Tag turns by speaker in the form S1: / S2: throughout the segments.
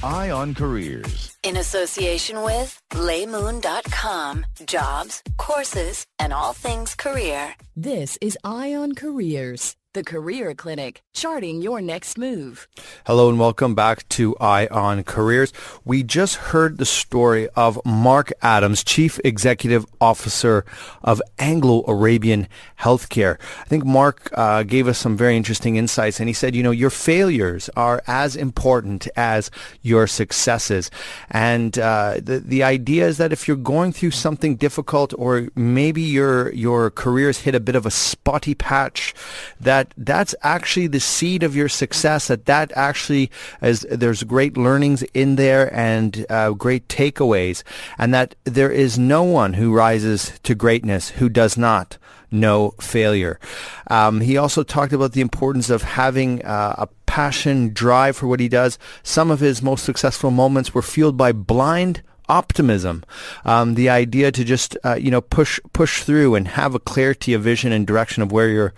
S1: Eye on Careers.
S2: In association with laymoon.com. Jobs, courses, and all things career.
S3: This is Eye on Careers, the career clinic, charting your next move.
S4: Hello and welcome back to Eye on Careers. We just heard the story of Mark Adams, Chief Executive Officer of Anglo-Arabian Healthcare. I think Mark gave us some very interesting insights, and he said, your failures are as important as your successes. And the idea is that if you're going through something difficult, or maybe your career's hit a bit of a spotty patch, that's actually the seed of your success, that actually there's great learnings in there and great takeaways, and that there is no one who rises to greatness who does not know failure. He also talked about the importance of having a passion, drive for what he does. Some of his most successful moments were fueled by blind optimism, the idea to just push through and have a clarity of vision and direction of where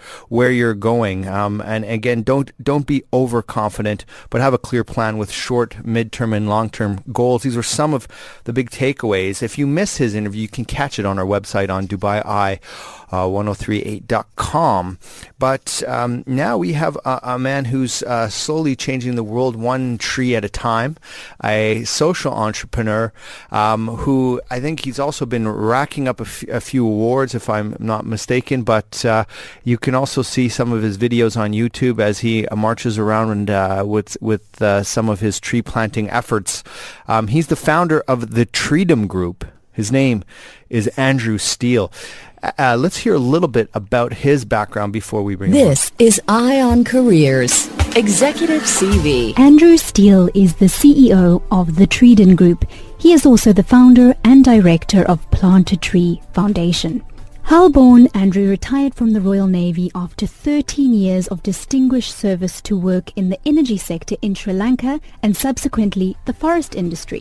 S4: you're going, and again, don't be overconfident, but have a clear plan with short, midterm, and long-term goals. These are some of the big takeaways. If you miss his interview, you can catch it on our website on DubaiEye1038.com. But now we have a man who's slowly changing the world one tree at a time, a social entrepreneur, who I think he's also been racking up a few awards, if I'm not mistaken, but you can also see some of his videos on YouTube as he marches around and with some of his tree planting efforts. He's the founder of the Treedom Group. His name is Andrew Steele. Let's hear a little bit about his background before we bring him on.
S3: This is Eye on Careers, Executive CV.
S5: Andrew Steele is the CEO of the Treedom Group. He is also the founder and director of Plant a Tree Foundation. Hull-born, Andrew retired from the Royal Navy after 13 years of distinguished service to work in the energy sector in Sri Lanka and subsequently the forest industry.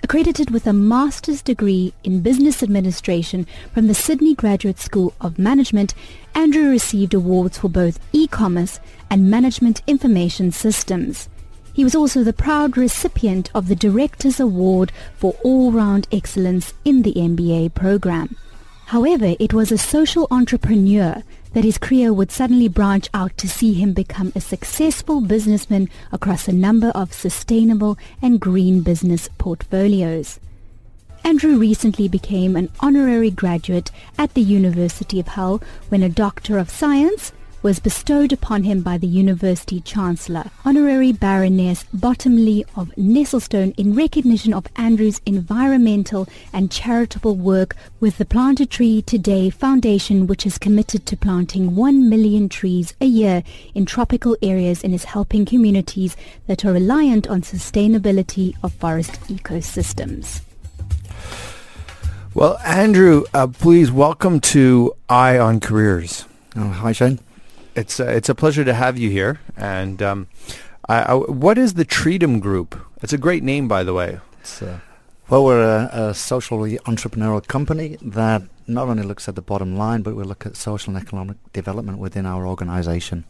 S5: Accredited with a master's degree in business administration from the Sydney Graduate School of Management, Andrew received awards for both e-commerce and management information systems. He was also the proud recipient of the Director's Award for All-Round Excellence in the MBA program. However, it was a social entrepreneur that his career would suddenly branch out to see him become a successful businessman across a number of sustainable and green business portfolios. Andrew recently became an honorary graduate at the University of Hull when a Doctor of Science was bestowed upon him by the University Chancellor, Honorary Baroness Bottomley of Nesselstone, in recognition of Andrew's environmental and charitable work with the Plant a Tree Today Foundation, which is committed to planting 1 million trees a year in tropical areas and is helping communities that are reliant on sustainability of forest ecosystems.
S4: Well, Andrew, please welcome to Eye on Careers.
S6: Oh, hi, Shane.
S4: It's a pleasure to have you here. And what is the Treedom Group? It's a great name, by the way.
S6: Well, we're a socially entrepreneurial company that not only looks at the bottom line, but we look at social and economic development within our organization.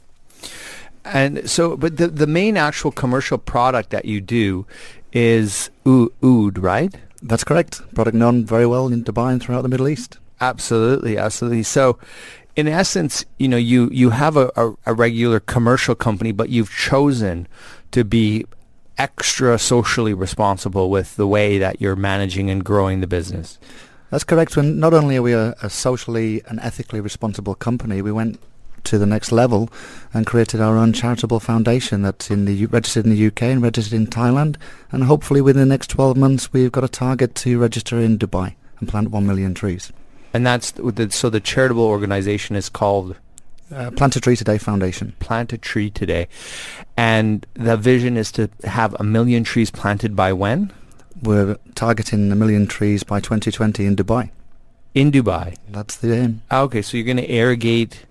S4: And so, but the main actual commercial product that you do is oud, right?
S6: That's correct. Product known very well in Dubai and throughout the Middle East.
S4: Absolutely, absolutely. So, in essence, you have a regular commercial company, but you've chosen to be extra socially responsible with the way that you're managing and growing the business.
S6: That's correct. When not only are we a socially and ethically responsible company, we went to the next level and created our own charitable foundation that's registered in the UK and registered in Thailand. And hopefully within the next 12 months, we've got a target to register in Dubai and plant 1 million trees.
S4: And so the charitable organization is called?
S6: Plant a Tree Today Foundation.
S4: Plant a Tree Today. And the vision is to have 1 million trees planted by when?
S6: We're targeting 1 million trees by 2020 in Dubai.
S4: In Dubai?
S6: That's the aim.
S4: Okay, so you're going to irrigate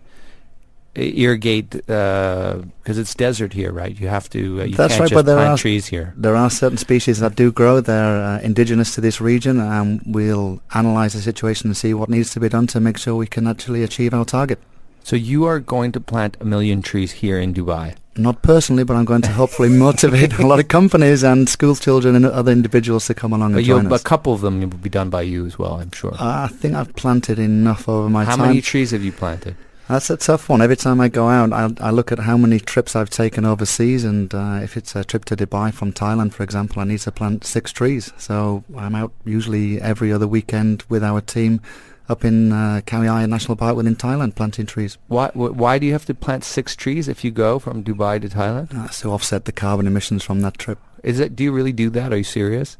S4: because it's desert here, right? You have to. You
S6: That's
S4: can't
S6: right,
S4: just
S6: but
S4: plant trees here.
S6: There are certain species that do grow. They're indigenous to this region, and we'll analyse the situation and see what needs to be done to make sure we can actually achieve our target.
S4: So you are going to plant 1 million trees here in Dubai.
S6: Not personally, but I'm going to hopefully motivate a lot of companies and school children and other individuals to come along and join us.
S4: A couple of them will be done by you as well, I'm sure.
S6: I think I've planted enough over my time.
S4: How many trees have you planted?
S6: That's a tough one. Every time I go out, I look at how many trips I've taken overseas, and if it's a trip to Dubai from Thailand, for example, I need to plant 6 trees. So I'm out usually every other weekend with our team up in Khao Yai National Park within Thailand, planting trees.
S4: Why do you have to plant 6 trees if you go from Dubai to Thailand?
S6: To offset the carbon emissions from that trip.
S4: Do you really do that? Are you serious?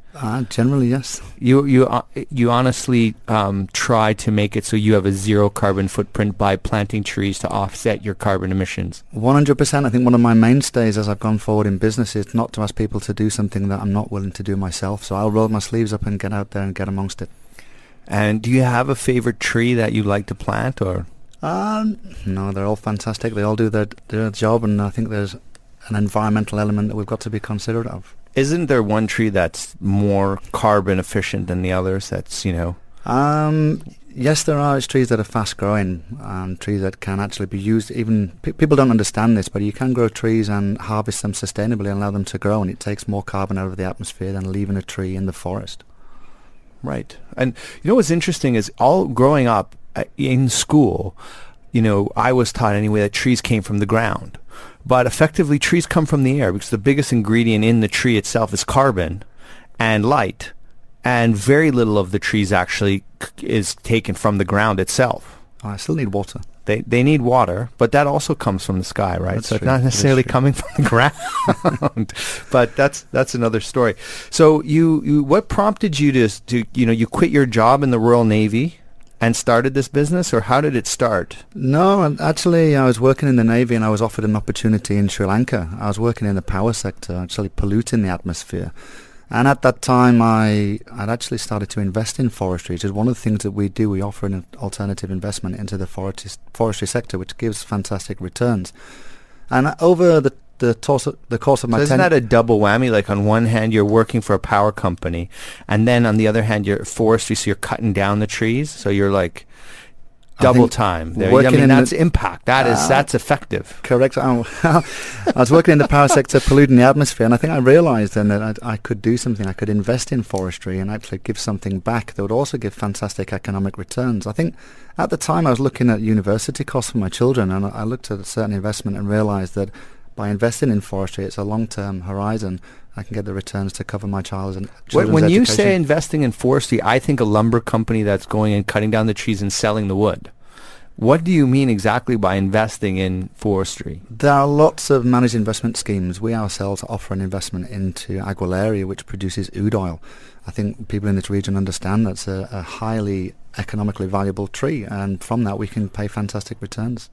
S6: Generally, yes.
S4: You honestly try to make it so you have a zero carbon footprint by planting trees to offset your carbon emissions.
S6: 100%. I think one of my mainstays as I've gone forward in business is not to ask people to do something that I'm not willing to do myself. So I'll roll my sleeves up and get out there and get amongst it.
S4: And do you have a favorite tree that you like to plant, or?
S6: No, they're all fantastic. They all do their job, and I think there's an environmental element that we've got to be considerate of.
S4: Isn't there one tree that's more carbon efficient than the others? That's,
S6: Yes, there are. It's trees that are fast growing, trees that can actually be used. Even people don't understand this, but you can grow trees and harvest them sustainably and allow them to grow, and it takes more carbon out of the atmosphere than leaving a tree in the forest.
S4: Right. And what's interesting is all growing up in school, I was taught anyway that trees came from the ground. But effectively trees come from the air because the biggest ingredient in the tree itself is carbon and light. And very little of the trees actually is taken from the ground itself.
S6: I still need water.
S4: They need water, but that also comes from the sky, right?
S6: That's
S4: so
S6: true.
S4: It's not necessarily coming from the ground. But that's another story. So you what prompted you to you quit your job in the Royal Navy and started this business, or how did it start?
S6: No, actually I was working in the Navy and I was offered an opportunity in Sri Lanka. I was working in the power sector, actually polluting the atmosphere. And at that time, I'd actually started to invest in forestry, which is one of the things that we do. We offer an alternative investment into the forestry sector, which gives fantastic returns. And over the course of my
S4: isn't that a double whammy? Like on one hand, you're working for a power company, and then on the other hand, you're forestry, so you're cutting down the trees. So you're like double time there. That's impact. That's effective.
S6: Correct. I was working in the power sector, polluting the atmosphere, and I think I realised then that I could do something. I could invest in forestry and actually give something back that would also give fantastic economic returns. I think at the time I was looking at university costs for my children, and I looked at a certain investment and realised that by investing in forestry, it's a long-term horizon. I can get the returns to cover my children's education.
S4: When you say investing in forestry, I think a lumber company that's going and cutting down the trees and selling the wood. What do you mean exactly by investing in forestry?
S6: There are lots of managed investment schemes. We ourselves offer an investment into Aguilaria, which produces oud oil. I think people in this region understand that's a highly economically valuable tree, and from that we can pay fantastic returns.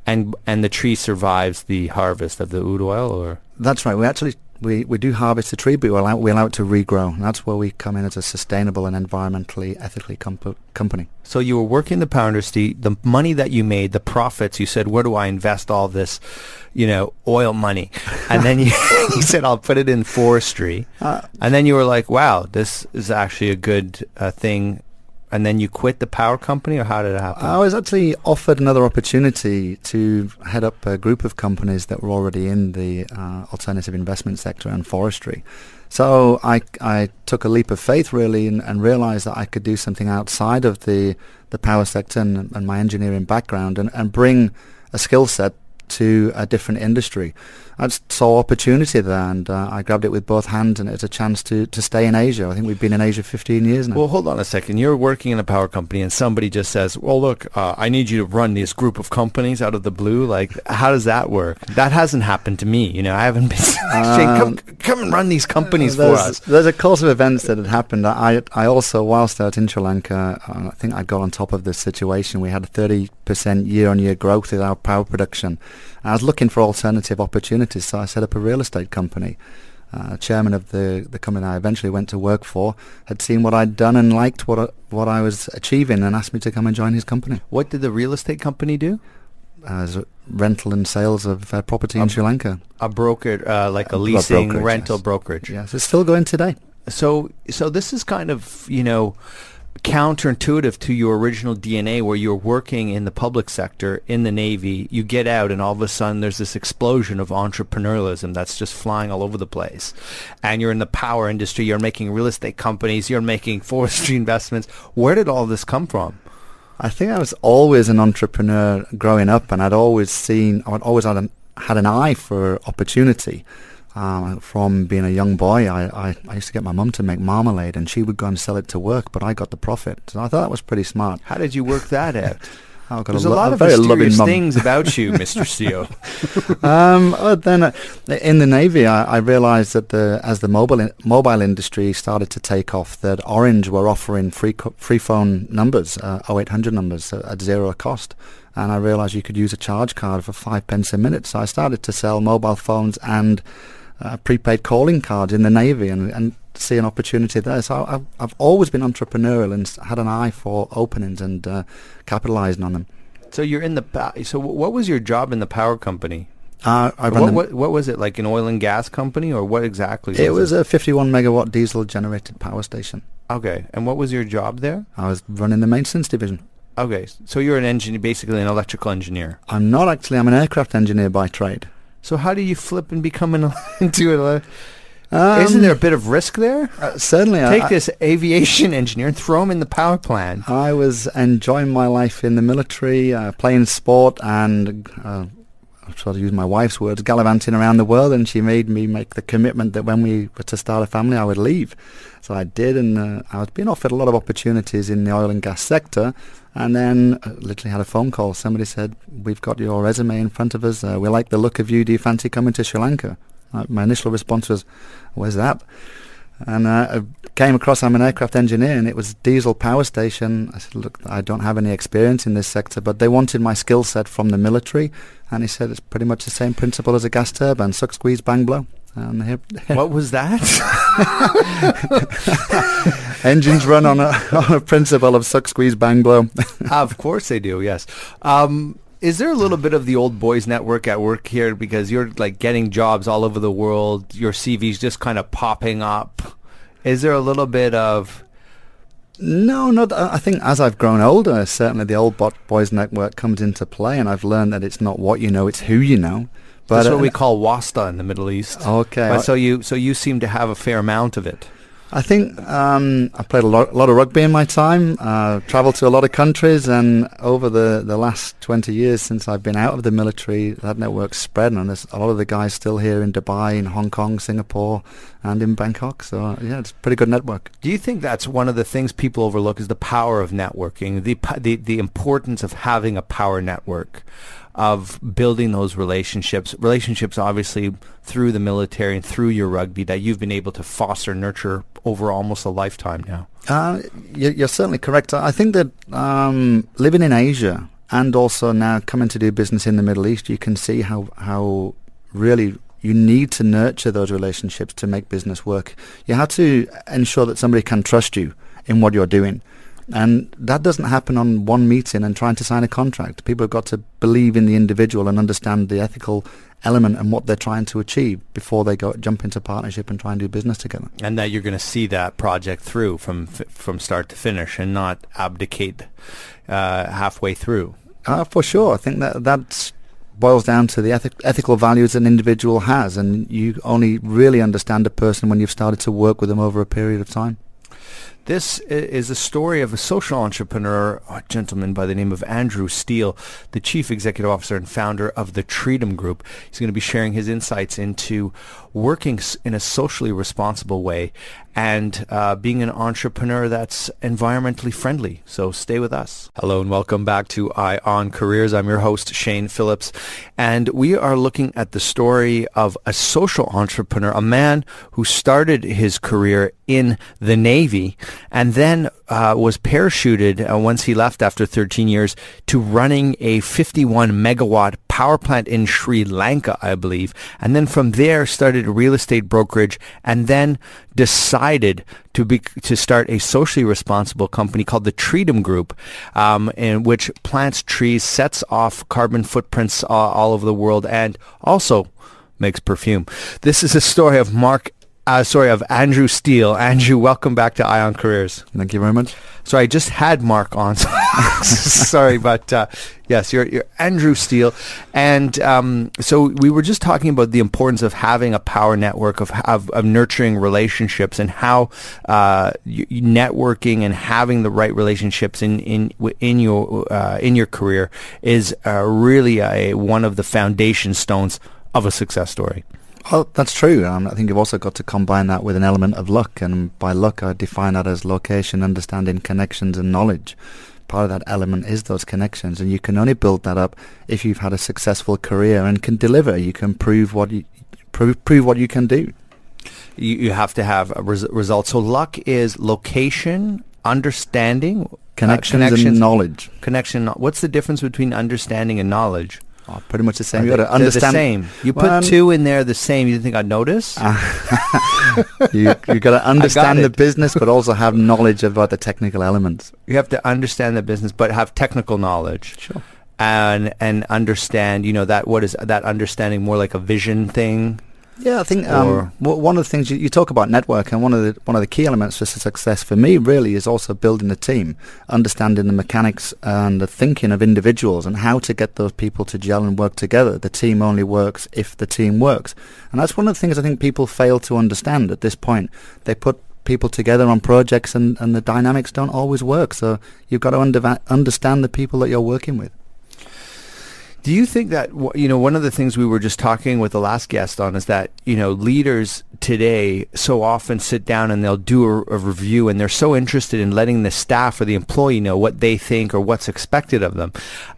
S4: And the tree survives the harvest of the oud oil, or?
S6: That's right. We do harvest the tree, but we allow it to regrow. And that's where we come in as a sustainable and environmentally, ethically company.
S4: So you were working the power industry. The money that you made, the profits, you said, where do I invest all this, oil money? And then you said, I'll put it in forestry. And then you were like, wow, this is actually a good thing. And then you quit the power company, or how did it happen?
S6: I was actually offered another opportunity to head up a group of companies that were already in the alternative investment sector and forestry. So I took a leap of faith, really, and realized that I could do something outside of the power sector and my engineering background and bring a skill set to a different industry. I saw opportunity there, and I grabbed it with both hands, and it's a chance to stay in Asia. I think we've been in Asia 15 years now.
S4: Well, hold on a second. You're working in a power company, and somebody just says, well, look, I need you to run this group of companies out of the blue. Like, how does that work? That hasn't happened to me. I haven't been saying, come and run these companies for us.
S6: There's a course of events that had happened. I also, whilst out in Sri Lanka, I think I got on top of this situation. We had a 30% year-on-year growth in our power production. I was looking for alternative opportunities, so I set up a real estate company. Chairman of the company I eventually went to work for had seen what I'd done and liked what I was achieving, and asked me to come and join his company.
S4: What did the real estate company do?
S6: As rental and sales of property in Sri Lanka.
S4: A broker, like a leasing,
S6: brokerage,
S4: rental
S6: yes.
S4: brokerage.
S6: Yes, it's still going today.
S4: So this is kind of, counterintuitive to your original DNA, where you're working in the public sector in the Navy. You get out and all of a sudden there's this explosion of entrepreneurialism that's just flying all over the place. And you're in the power industry, you're making real estate companies, you're making forestry investments. Where did all this come from?
S6: I think I was always an entrepreneur growing up, and I'd always had an eye for opportunity. From being a young boy, I used to get my mum to make marmalade, and she would go and sell it to work, but I got the profit. So I thought that was pretty smart.
S4: How did you work that out?
S6: There's
S4: a lot of
S6: very
S4: mysterious
S6: loving
S4: things about you, Mr. CEO.
S6: Then in the Navy, I realised that as the mobile industry started to take off, that Orange were offering free phone numbers, 0800 numbers at zero cost. And I realised you could use a charge card for 5 pence a minute. So I started to sell mobile phones and prepaid calling cards in the Navy and see an opportunity there. So I've always been entrepreneurial and had an eye for openings and capitalising on them.
S4: So you're in so what was your job in the power company?
S6: What
S4: was it, like an oil and gas company, or what exactly was it?
S6: It was a 51 megawatt diesel generated power station.
S4: Okay, and what was your job there?
S6: I was running the maintenance division.
S4: Okay, so you're an engineer, basically an electrical engineer.
S6: I'm not actually, I'm an aircraft engineer by trade.
S4: So how do you flip and become into it? Isn't there a bit of risk there?
S6: Certainly.
S4: Take this aviation engineer and throw him in the power plant.
S6: I was enjoying my life in the military, playing sport, and I'll try to use my wife's words, gallivanting around the world, and she made me make the commitment that when we were to start a family, I would leave. So I did, and I was being offered a lot of opportunities in the oil and gas sector, and then literally had a phone call. Somebody said, "We've got your resume in front of us. We like the look of you. Do you fancy coming to Sri Lanka?" My initial response was, "Where's that?" And I came across, I'm an aircraft engineer, and it was diesel power station. I said, "Look, I don't have any experience in this sector," but they wanted my skill set from the military. And he said, "It's pretty much the same principle as a gas turbine, suck, squeeze, bang, blow." And
S4: what was that?
S6: Engines run on a principle of suck, squeeze, bang, blow.
S4: Of course they do, yes. Is there a little bit of the old boys network at work here? Because you're like getting jobs all over the world. Your CV's just kind of popping up. Is there a little bit of...
S6: No, not. I think as I've grown older, certainly the old boys network comes into play, and I've learned that it's not what you know, it's who you know. But
S4: that's what we call wasta in the Middle East.
S6: Okay.
S4: But so you seem to have a fair amount of it.
S6: I think I played a lot of rugby in my time, travelled to a lot of countries, and over the last 20 years since I've been out of the military, that network's spread, and there's a lot of the guys still here in Dubai, in Hong Kong, Singapore, and in Bangkok. So, yeah, it's a pretty good network.
S4: Do you think that's one of the things people overlook, is the power of networking, the importance of having a power network, of building those relationships obviously through the military and through your rugby that you've been able to foster and nurture over almost a lifetime now?
S6: You're certainly correct. I think that living in Asia and also now coming to do business in the Middle East, you can see how really you need to nurture those relationships to make business work. You have to ensure that somebody can trust you in what you're doing. And that doesn't happen on one meeting and trying to sign a contract. People have got to believe in the individual and understand the ethical element and what they're trying to achieve before they jump into partnership and try and do business together.
S4: And that you're going to see that project through from start to finish and not abdicate halfway through.
S6: For sure. I think that boils down to the ethical values an individual has, and you only really understand a person when you've started to work with them over a period of time.
S4: This is a story of a social entrepreneur, a gentleman by the name of Andrew Steele, the Chief Executive Officer and founder of the Treedom Group. He's going to be sharing his insights into working in a socially responsible way and being an entrepreneur that's environmentally friendly. So stay with us. Hello and welcome back to Eye on Careers. I'm your host, Shane Phillips, and we are looking at the story of a social entrepreneur, a man who started his career in the Navy and then was parachuted once he left after 13 years to running a 51 megawatt power plant in Sri Lanka, I believe. And then from there started a real estate brokerage and then decided to start a socially responsible company called the Treedom Group, in which plants trees, sets off carbon footprints all over the world, and also makes perfume. This is a story of Mark of Andrew Steele. Andrew, welcome back to Ion Careers.
S6: Thank you very much.
S4: So I just had Mark on. Sorry, but yes, you're Andrew Steele. And so we were just talking about the importance of having a power network, of nurturing relationships, and how networking and having the right relationships in your career is really one of the foundation stones of a success story.
S6: Well, that's true. I think you've also got to combine that with an element of luck, and by luck I define that as location, understanding, connections and knowledge. Part of that element is those connections, and you can only build that up if you've had a successful career and can deliver. You can prove what you can do.
S4: You have to have results. So luck is location, understanding,
S6: connections and knowledge.
S4: Connection. What's the difference between understanding and knowledge?
S6: Oh, pretty much the same. You got to understand.
S4: The same. You put two in there the same. You didn't think I'd notice?
S6: You got to understand the business, but also have knowledge about the technical elements.
S4: You have to understand the business, but have technical knowledge.
S6: Sure.
S4: And understand. That what is that understanding more like a vision thing?
S6: Yeah, I think one of the things you talk about network, and one of the key elements for success for me really is also building a team, understanding the mechanics and the thinking of individuals and how to get those people to gel and work together. The team only works if the team works, and that's one of the things I think people fail to understand at this point. They put people together on projects and the dynamics don't always work, so you've got to understand the people that you're working with.
S4: Do you think that, one of the things we were just talking with the last guest on is that, leaders today so often sit down and they'll do a review, and they're so interested in letting the staff or the employee know what they think or what's expected of them.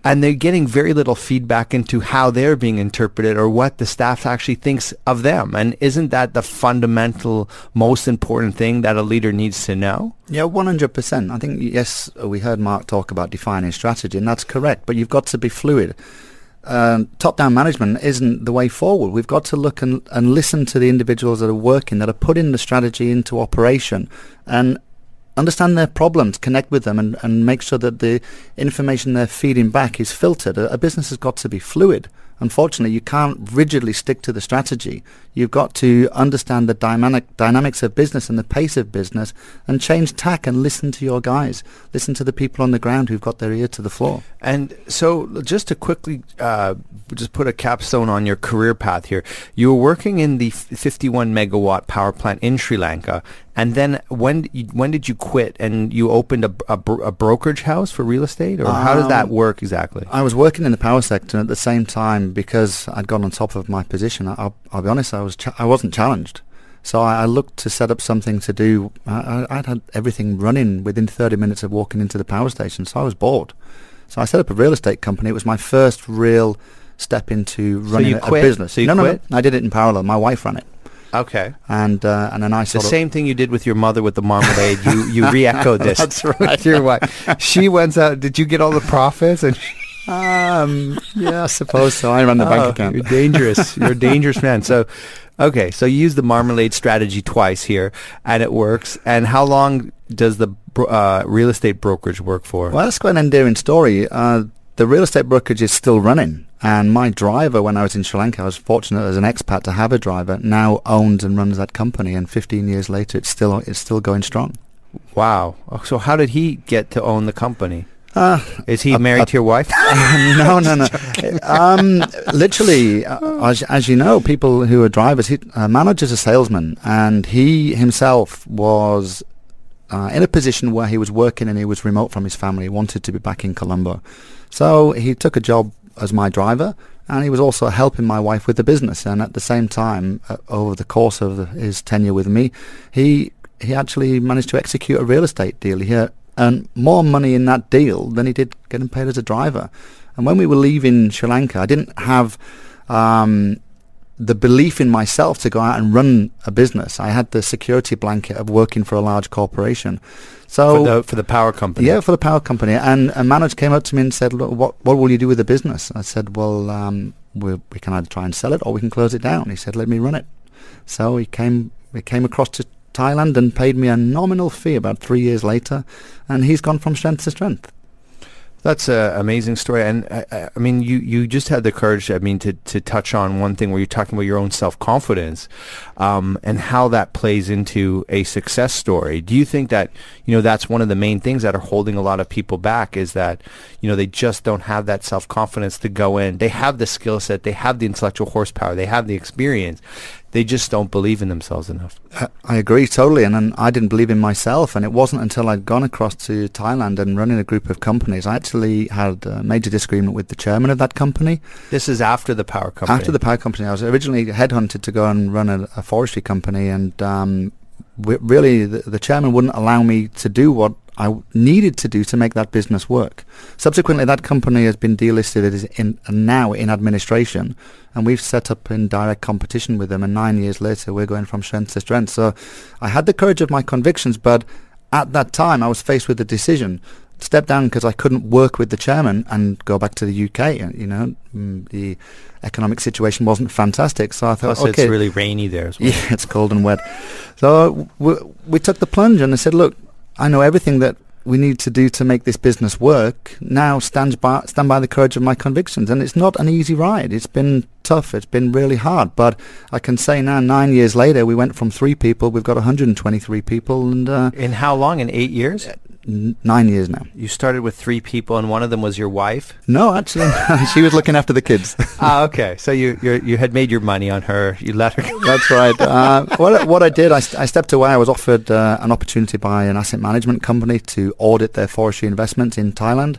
S4: And they're getting very little feedback into how they're being interpreted or what the staff actually thinks of them. And isn't that the fundamental, most important thing that a leader needs to know?
S6: Yeah, 100%. I think, yes, we heard Mark talk about defining strategy, and that's correct, but you've got to be fluid. Top-down management isn't the way forward. We've got to look and listen to the individuals that are working, that are putting the strategy into operation, and understand their problems, connect with them, and make sure that the information they're feeding back is filtered. A business has got to be fluid. Unfortunately, you can't rigidly stick to the strategy. You've got to understand the dynamics of business and the pace of business, and change tack and listen to your guys. Listen to the people on the ground who've got their ear to the floor. And
S4: so just to quickly just put a capstone on your career path here, you were working in the 51 megawatt power plant in Sri Lanka, and then when did you quit and you opened a brokerage house for real estate, or how does that work exactly?
S6: I was working in the power sector, and at the same time, because I'd gone on top of my position, I'll be honest, I wasn't challenged. So I looked to set up something to do. I'd had everything running within 30 minutes of walking into the power station, so I was bored. So I set up a real estate company. It was my first real step into running a business.
S4: So you quit?
S6: No, I did it in parallel. My wife ran it.
S4: Okay.
S6: And then I sort
S4: of... The same thing you did with your mother with the marmalade. You re-echoed this.
S6: That's right.
S4: Your wife. She went out. Did you get all the profits? And
S6: yeah, I suppose so. I ran the bank account.
S4: You're dangerous. You're a dangerous man. So, okay. So you use the marmalade strategy twice here, and it works. And how long does the real estate brokerage work for?
S6: Well, that's quite an endearing story. The real estate brokerage is still running. And my driver, when I was in Sri Lanka, I was fortunate as an expat to have a driver, now owns and runs that company. And 15 years later, it's still going strong.
S4: Wow. So how did he get to own the company? Is he married to your wife?
S6: No. Literally, as you know, people who are drivers, manager's a salesman, and he himself was in a position where he was working and he was remote from his family. He wanted to be back in Colombo. So he took a job as my driver, and he was also helping my wife with the business. And at the same time, over the course of his tenure with me, he actually managed to execute a real estate deal. He earned more money in that deal than he did getting paid as a driver. And when we were leaving Sri Lanka, I didn't have the belief in myself to go out and run a business. I had the security blanket of working for a large corporation. So
S4: for the power company?
S6: Yeah, for the power company. And a manager came up to me and said, "Look, what will you do with the business?" I said, "Well, we can either try and sell it or we can close it down." He said, "Let me run it." So he came across to Thailand and paid me a nominal fee about 3 years later, and he's gone from strength to strength.
S4: That's an amazing story. And I mean, you just had the courage, I mean, to touch on one thing where you're talking about your own self-confidence and how that plays into a success story. Do you think that, that's one of the main things that are holding a lot of people back is that, they just don't have that self-confidence to go in. They have the skill set, they have the intellectual horsepower, they have the experience. They just don't believe in themselves enough.
S6: I agree totally, and I didn't believe in myself, and it wasn't until I'd gone across to Thailand and running a group of companies. I actually had a major disagreement with the chairman of that company.
S4: This is after the power company?
S6: After the power company. I was originally headhunted to go and run a forestry company, and really the chairman wouldn't allow me to do what I needed to do to make that business work. Subsequently, that company has been delisted now in administration, and we've set up in direct competition with them, and 9 years later we're going from strength to strength. So I had the courage of my convictions, but at that time I was faced with a decision. Step down because I couldn't work with the chairman and go back to the UK. The economic situation wasn't fantastic, so I thought,
S4: plus it's really rainy there as well.
S6: Yeah, it's cold and wet. So we took the plunge, and I said, look, I know everything that we need to do to make this business work. Now stand by the courage of my convictions. And it's not an easy ride. It's been tough. It's been really hard. But I can say now, 9 years later, we went from 3 people. We've got 123 people. And
S4: in how long? In 8 years?
S6: 9 years now.
S4: You started with 3 people, and one of them was your wife?
S6: No, actually, she was looking after the kids.
S4: Okay. So you had made your money on her. You let her go.
S6: That's right. What I did, I stepped away. I was offered an opportunity by an asset management company to audit their forestry investments in Thailand.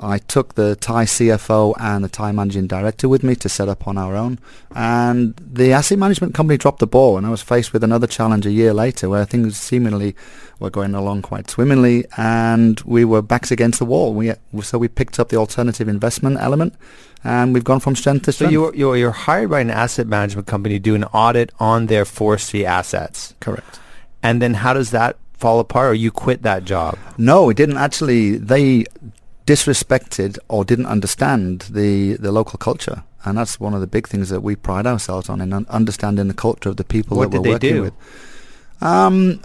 S6: I took the Thai CFO and the Thai managing director with me to set up on our own. And the asset management company dropped the ball, and I was faced with another challenge a year later where things seemingly were going along quite swimmingly, and we were backs against the wall. So we picked up the alternative investment element, and we've gone from strength to strength.
S4: So you're hired by an asset management company to do an audit on their forestry assets.
S6: Correct.
S4: And then how does that fall apart, or you quit that job?
S6: No, we didn't actually. They disrespected or didn't understand the local culture, and that's one of the big things that we pride ourselves on, in understanding the culture of the people that we're working with.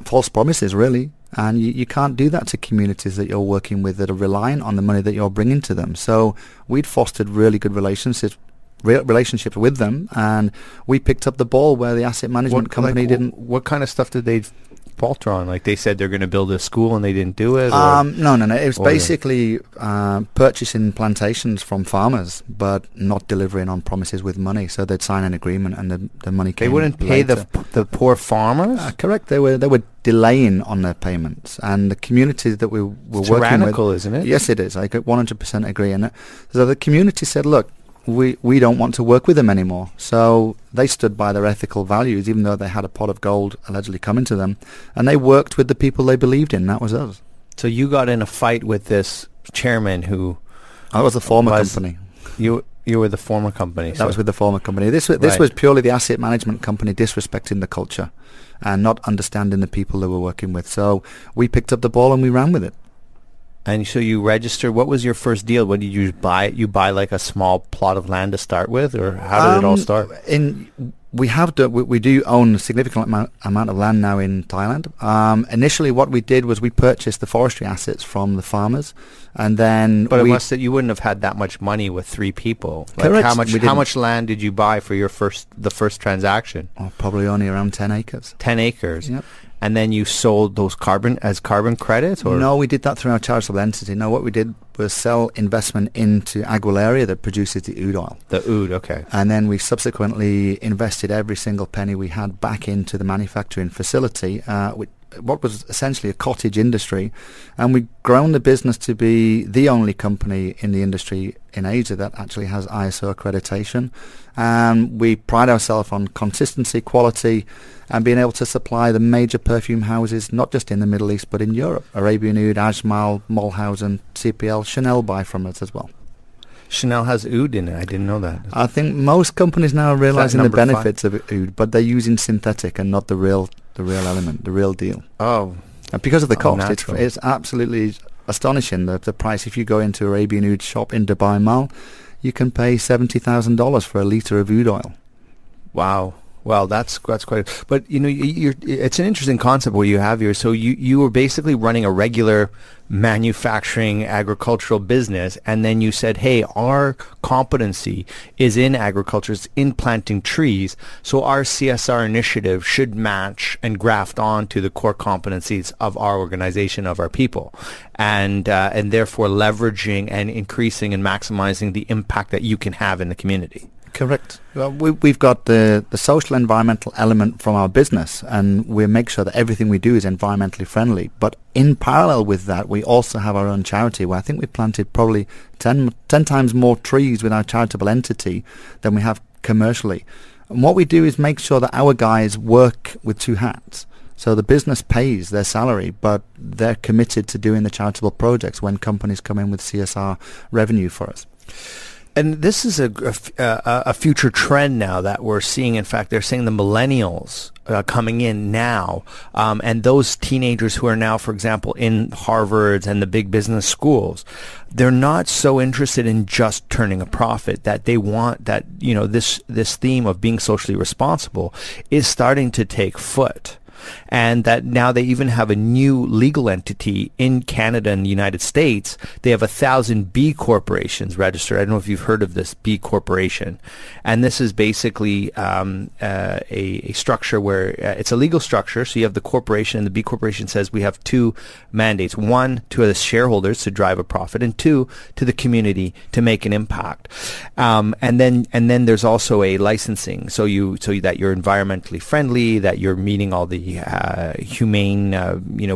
S6: False promises, really, and you can't do that to communities that you're working with that are reliant on the money that you're bringing to them. So we'd fostered really good relationships with them, and we picked up the ball where the asset management company didn't.
S4: What kind of stuff did they falter on? Like they said they're going to build a school and they didn't do it?
S6: No. It was basically purchasing plantations from farmers, but not delivering on promises with money. So they'd sign an agreement and the money came.
S4: They wouldn't pay the poor farmers?
S6: Correct. They were delaying on their payments, and the communities that we were working with.
S4: Tyrannical, isn't it?
S6: Yes, it is. I 100% agree. And so the community said, look, we don't want to work with them anymore. So they stood by their ethical values, even though they had a pot of gold allegedly coming to them, and they worked with the people they believed in. That was us.
S4: So you got in a fight with this chairman who...
S6: I was the former company.
S4: You were the former company.
S6: That was with the former company. This was purely the asset management company disrespecting the culture and not understanding the people they were working with. So we picked up the ball and we ran with it.
S4: And so you registered. What was your first deal? What did you buy? You buy like a small plot of land to start with, or how did it all start?
S6: We do own a significant amount of land now in Thailand. Initially, what we did was we purchased the forestry assets from the farmers, and then.
S4: But you wouldn't have had that much money with 3 people. Like
S6: correct.
S4: How much land did you buy for the first transaction?
S6: Oh, probably only around 10 acres.
S4: 10 acres.
S6: Yep.
S4: And then you sold those carbon credits? Or?
S6: No, we did that through our charitable entity. No, what we did was sell investment into Aguilaria that produces the oud oil.
S4: The oud, okay.
S6: And then we subsequently invested every single penny we had back into the manufacturing facility, what was essentially a cottage industry, and we've grown the business to be the only company in the industry in Asia that actually has ISO accreditation. And we pride ourselves on consistency, quality, and being able to supply the major perfume houses, not just in the Middle East, but in Europe. Arabian Oud, Ajmal, Mulhausen, CPL, Chanel buy from us as well.
S4: Chanel has oud in it. I didn't know that.
S6: I think most companies now are realizing the benefits of oud, but they're using synthetic and not the real element, the real deal.
S4: Oh.
S6: And because of the cost, it's absolutely astonishing, the price. If you go into Arabian Oud shop in Dubai Mall, you can pay $70,000 for a litre of oud oil.
S4: Wow. Well, that's quite. But it's an interesting concept what you have here. So you were basically running a regular manufacturing agricultural business, and then you said, "Hey, our competency is in agriculture, it's in planting trees. So our CSR initiative should match and graft on to the core competencies of our organization, of our people, and therefore leveraging and increasing and maximizing the impact that you can have in the community."
S6: Correct. Well, we've got the social environmental element from our business, and we make sure that everything we do is environmentally friendly. But in parallel with that, we also have our own charity, where I think we planted probably 10 times more trees with our charitable entity than we have commercially. And what we do is make sure that our guys work with two hats. So the business pays their salary, but they're committed to doing the charitable projects when companies come in with CSR revenue for us.
S4: And this is a future trend now that we're seeing. In fact, they're saying the millennials coming in now, and those teenagers who are now, for example, in Harvard and the big business schools, they're not so interested in just turning a profit. That they want that, this theme of being socially responsible is starting to take foot. And that now they even have a new legal entity in Canada and the United States. They have 1,000 B corporations registered. I don't know if you've heard of this B corporation. And this is basically a structure where it's a legal structure. So you have the corporation, and the B corporation says we have two mandates. One, to the shareholders to drive a profit, and two, to the community to make an impact. And then there's also a licensing. So that you're environmentally friendly, that you're meeting all the humane,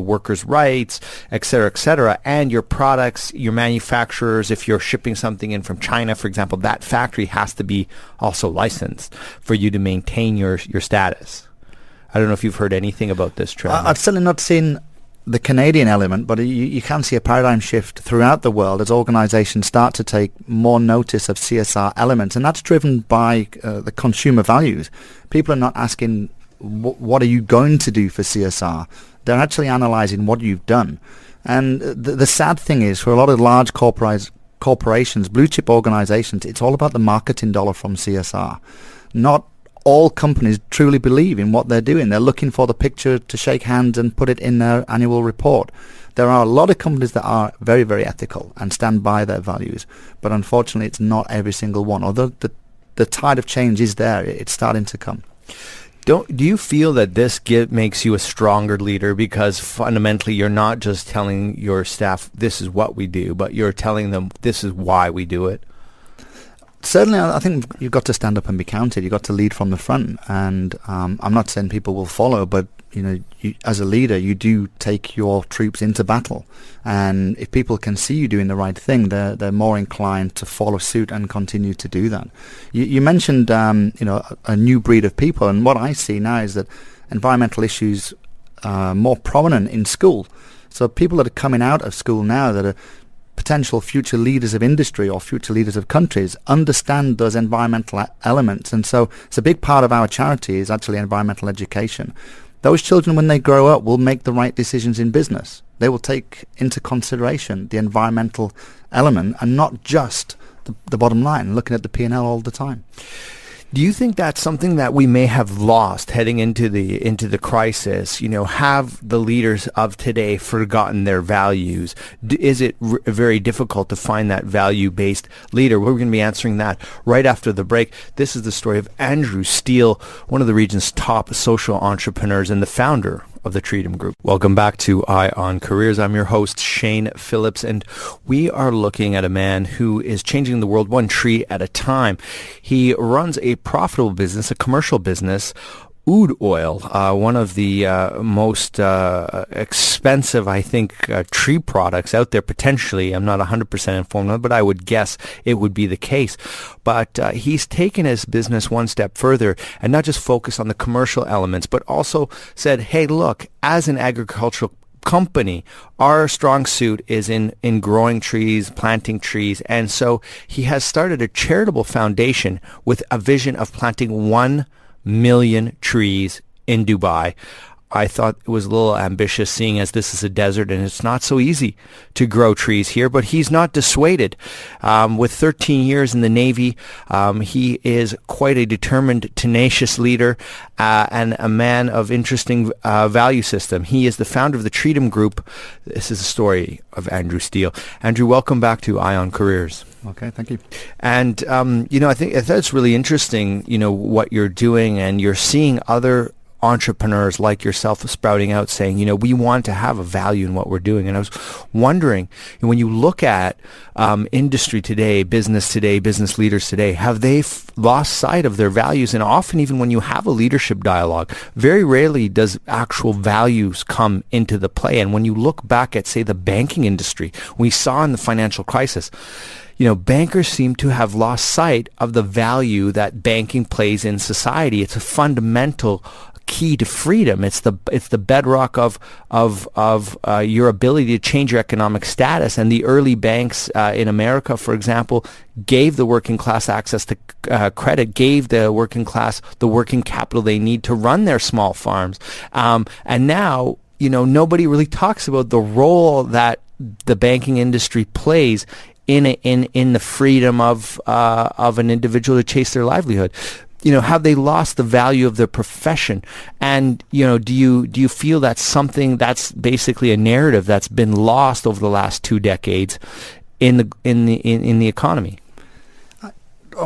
S4: workers' rights, et cetera, and your products, your manufacturers, if you're shipping something in from China, for example, that factory has to be also licensed for you to maintain your status. I don't know if you've heard anything about this trend.
S6: I've certainly not seen the Canadian element, but you can see a paradigm shift throughout the world as organizations start to take more notice of CSR elements, and that's driven by the consumer values. People are not asking, what are you going to do for CSR? They're actually analyzing what you've done. And the sad thing is, for a lot of large corporations, blue chip organizations, it's all about the marketing dollar from CSR. Not all companies truly believe in what they're doing. They're looking for the picture to shake hands and put it in their annual report. There are a lot of companies that are very, very ethical and stand by their values, but unfortunately it's not every single one. Although the tide of change is there, it's starting to come.
S4: Do you feel that this makes you a stronger leader, because fundamentally you're not just telling your staff this is what we do, but you're telling them this is why we do it?
S6: Certainly, I think you've got to stand up and be counted. You've got to lead from the front, and I'm not saying people will follow, but you, as a leader, you do take your troops into battle, and if people can see you doing the right thing, they're more inclined to follow suit and continue to do that. You mentioned a new breed of people, and what I see now is that environmental issues are more prominent in school. So people that are coming out of school now that are potential future leaders of industry or future leaders of countries understand those environmental elements, and so it's a big part of our charity is actually environmental education. Those children, when they grow up, will make the right decisions in business. They will take into consideration the environmental element and not just the bottom line, looking at the P&L all the time.
S4: Do you think that's something that we may have lost heading into the crisis? Have the leaders of today forgotten their values? Is it very difficult to find that value-based leader? We're going to be answering that right after the break. This is the story of Andrew Steele, one of the region's top social entrepreneurs and the founder of the Treedom Group. Welcome back to Eye on Careers. I'm your host, Shane Phillips, and we are looking at a man who is changing the world one tree at a time. He runs a profitable business, a commercial business, Oud Oil, one of the most expensive, I think, tree products out there potentially. I'm not 100% informed on it, but I would guess it would be the case. But he's taken his business one step further and not just focus on the commercial elements, but also said, hey, look, as an agricultural company, our strong suit is in growing trees, planting trees. And so he has started a charitable foundation with a vision of planting 1 million trees in Dubai. I thought it was a little ambitious, seeing as this is a desert and it's not so easy to grow trees here, but he's not dissuaded. With 13 years in the Navy, he is quite a determined, tenacious leader and a man of interesting value system. He is the founder of the Treedom Group. This is the story of Andrew Steele. Andrew, welcome back to Ion Careers.
S6: Okay, thank you.
S4: And, I think it's really interesting, what you're doing, and you're seeing other entrepreneurs like yourself sprouting out saying, we want to have a value in what we're doing. And I was wondering, when you look at industry today, business leaders today, have they lost sight of their values? And often, even when you have a leadership dialogue, very rarely does actual values come into the play. And when you look back at, say, the banking industry, we saw in the financial crisis, bankers seem to have lost sight of the value that banking plays in society. It's a fundamental key to freedom. It's the bedrock of your ability to change your economic status. And the early banks in America, for example, gave the working class access to credit, gave the working class the working capital they need to run their small farms. And now, nobody really talks about the role that the banking industry plays in the freedom of an individual to chase their livelihood. Have they lost the value of their profession? And, do you feel that's something that's basically a narrative that's been lost over the last 2 decades in the economy?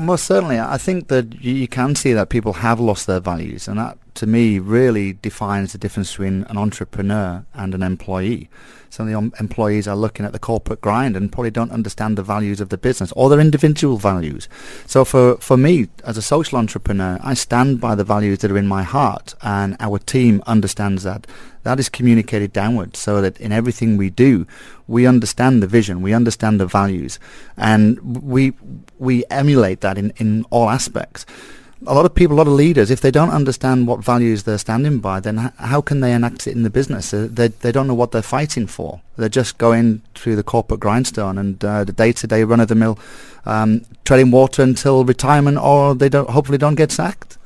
S6: Most certainly. I think that you can see that people have lost their values, and that, to me, really defines the difference between an entrepreneur and an employee. Some of the employees are looking at the corporate grind and probably don't understand the values of the business or their individual values. So for me, as a social entrepreneur, I stand by the values that are in my heart, and our team understands that. That is communicated downwards, so that in everything we do, we understand the vision, we understand the values, and we emulate that in all aspects. A lot of people, a lot of leaders, if they don't understand what values they're standing by, then how can they enact it in the business? They don't know what they're fighting for. They're just going through the corporate grindstone and the day-to-day run-of-the-mill, treading water until retirement, or they hopefully don't get sacked.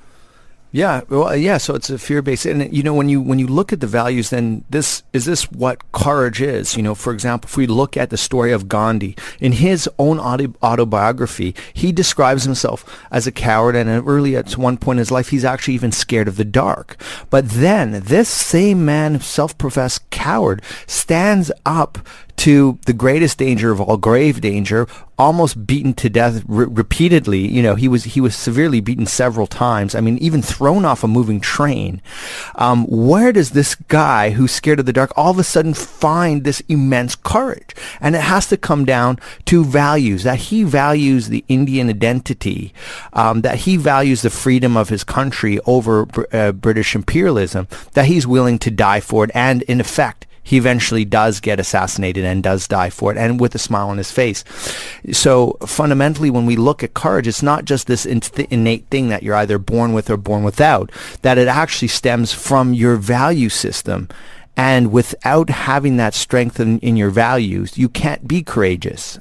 S4: Yeah, well, yeah. So it's a fear-based, and when you look at the values, then this is what courage is. For example, if we look at the story of Gandhi in his own autobiography, he describes himself as a coward, and early at one point in his life, he's actually even scared of the dark. But then this same man, self-professed coward, stands up to the greatest danger of all, grave danger, almost beaten to death repeatedly. He was severely beaten several times. I mean, even thrown off a moving train. Where does this guy who's scared of the dark all of a sudden find this immense courage? And it has to come down to values, that he values the Indian identity, that he values the freedom of his country over British imperialism, that he's willing to die for it, and in effect, he eventually does get assassinated and does die for it, and with a smile on his face. So fundamentally, when we look at courage, it's not just this innate thing that you're either born with or born without, that it actually stems from your value system. And without having that strength in your values, you can't be courageous.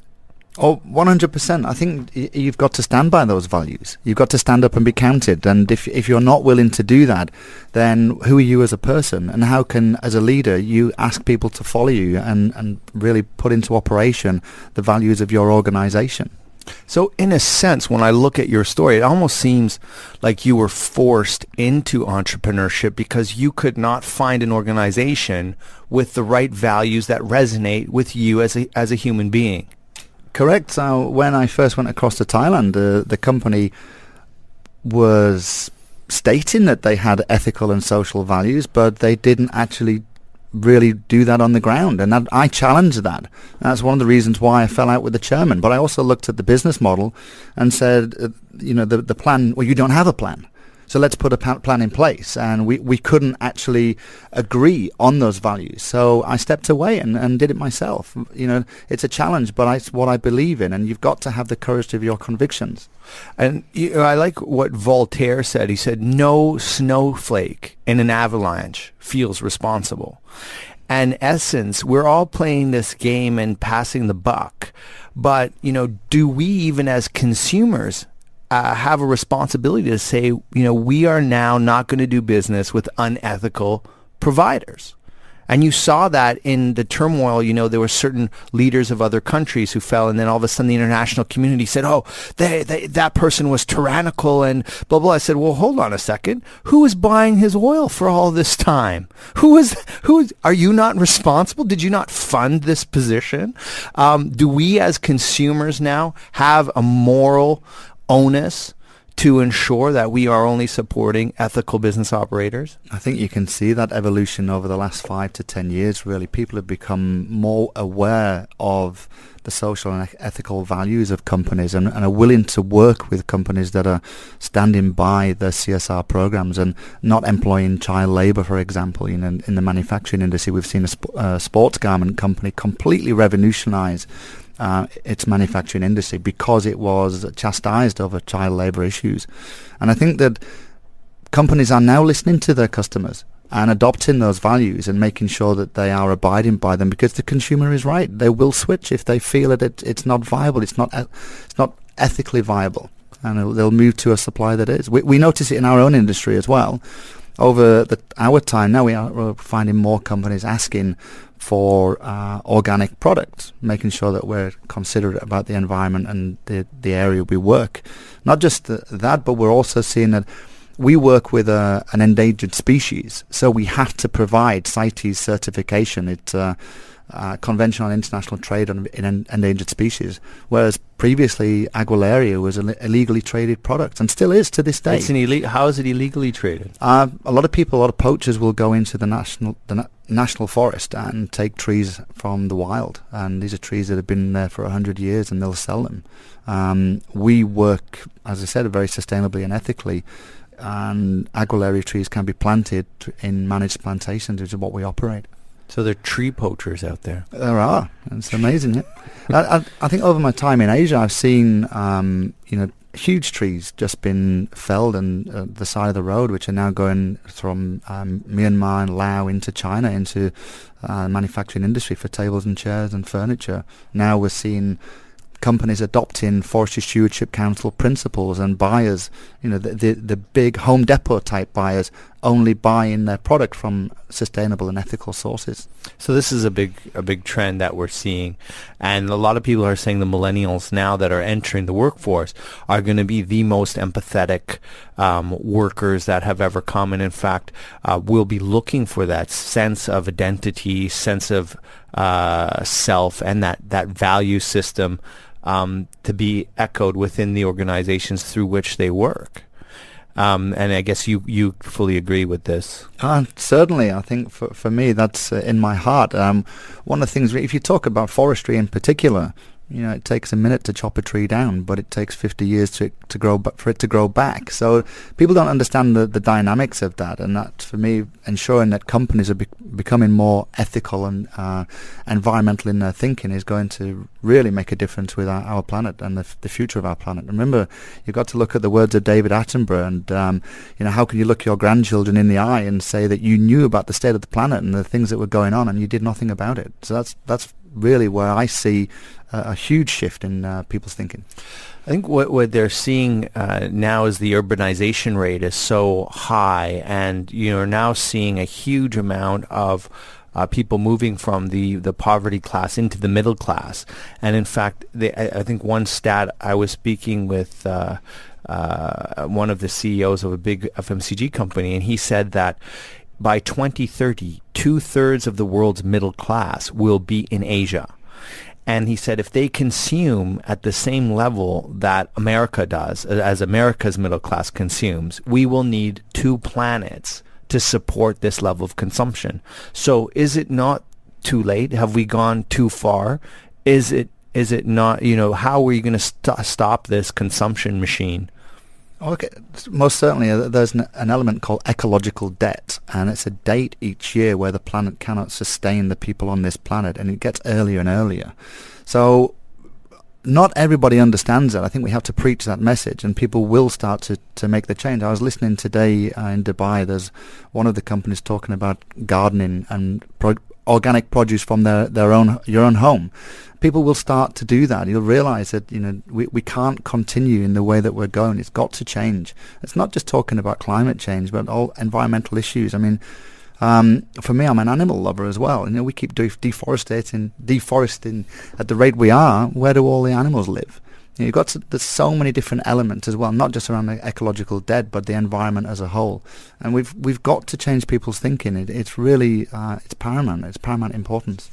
S6: Oh, 100%. I think you've got to stand by those values. You've got to stand up and be counted. And if you're not willing to do that, then who are you as a person? And how can, as a leader, you ask people to follow you and really put into operation the values of your organization?
S4: So in a sense, when I look at your story, it almost seems like you were forced into entrepreneurship because you could not find an organization with the right values that resonate with you as a human being.
S6: Correct. So when I first went across to Thailand, the company was stating that they had ethical and social values, but they didn't actually really do that on the ground. And I challenged that. That's one of the reasons why I fell out with the chairman. But I also looked at the business model and said, the plan, well, you don't have a plan. So let's put a plan in place. And we couldn't actually agree on those values. So I stepped away and did it myself. It's a challenge, but it's what I believe in. And you've got to have the courage of your convictions.
S4: And I like what Voltaire said. He said, no snowflake in an avalanche feels responsible. And in essence, we're all playing this game and passing the buck. But, do we even as consumers have a responsibility to say, we are now not going to do business with unethical providers. And you saw that in the turmoil. There were certain leaders of other countries who fell, and then all of a sudden the international community said, oh, that person was tyrannical and blah, blah. I said, well, hold on a second. Who was buying his oil for all this time? Are you not responsible? Did you not fund this position? Do we as consumers now have a moral onus to ensure that we are only supporting ethical business operators?
S6: I think you can see that evolution over the last 5 to 10 years, really. People have become more aware of the social and ethical values of companies and are willing to work with companies that are standing by their CSR programs and not employing child labor, for example. In the manufacturing industry, we've seen a sports garment company completely revolutionize its manufacturing industry because it was chastised over child labour issues. And I think that companies are now listening to their customers and adopting those values and making sure that they are abiding by them, because the consumer is right. They will switch if they feel that it's not viable, it's not ethically viable, and they'll move to a supply that is. We notice it in our own industry as well. Over our time now, we're finding more companies asking for organic products, making sure that we're considerate about the environment and the area we work. Not just that, but we're also seeing that we work with an endangered species, so we have to provide CITES certification. It's Convention on International Trade in Endangered Species, whereas previously Aguilaria was an illegally traded product and still is to this day.
S4: How is it illegally traded?
S6: A lot of poachers will go into the national forest and take trees from the wild, and these are trees that have been there for 100 years, and they'll sell them. We work, as I said, very sustainably and ethically, and Aguilaria trees can be planted in managed plantations, which is what we operate.
S4: So there are tree poachers out there.
S6: There are. It's amazing. Yeah. I think over my time in Asia, I've seen huge trees just been felled and the side of the road, which are now going from Myanmar and Laos into China, into manufacturing industry for tables and chairs and furniture. Now we're seeing companies adopting Forestry Stewardship Council principles, and buyers, the big Home Depot type buyers, only buying their product from sustainable and ethical sources.
S4: So this is a big trend that we're seeing, and a lot of people are saying the millennials now that are entering the workforce are going to be the most empathetic workers that have ever come, and in fact will be looking for that sense of identity, sense of self, and that value system to be echoed within the organizations through which they work. And I guess you fully agree with this.
S6: Certainly. I think for me that's in my heart. One of the things, if you talk about forestry in particular, it takes a minute to chop a tree down, but it takes 50 years for it to grow back. So people don't understand the dynamics of that, and that, for me, ensuring that companies are becoming more ethical and environmental in their thinking is going to really make a difference with our planet and the future of our planet. Remember, you've got to look at the words of David Attenborough, and how can you look your grandchildren in the eye and say that you knew about the state of the planet and the things that were going on and you did nothing about it? So that's really where I see a huge shift in people's thinking.
S4: I think what they're seeing now is the urbanization rate is so high, and you're now seeing a huge amount of people moving from the poverty class into the middle class. And in fact, I think one stat, I was speaking with one of the CEOs of a big FMCG company, and he said that by 2030, 2/3 of the world's middle class will be in Asia. And he said if they consume at the same level that America does, as America's middle class consumes, we will need 2 planets to support this level of consumption. So is it not too late? Have we gone too far? Is it not, how are you going to stop this consumption machine?
S6: Okay, most certainly there's an element called ecological debt, and it's a date each year where the planet cannot sustain the people on this planet, and it gets earlier and earlier. So not everybody understands that. I think we have to preach that message, and people will start to make the change. I was listening today in Dubai. There's one of the companies talking about gardening and organic produce from your own home. People will start to do that. You'll realize that we can't continue in the way that we're going. It's got to change. It's not just talking about climate change, but all environmental issues. I mean, For me, I'm an animal lover as well. We keep deforesting at the rate we are. Where do all the animals live? There's so many different elements as well, not just around the ecological debt, but the environment as a whole. And we've got to change people's thinking. It's really it's paramount. It's paramount importance.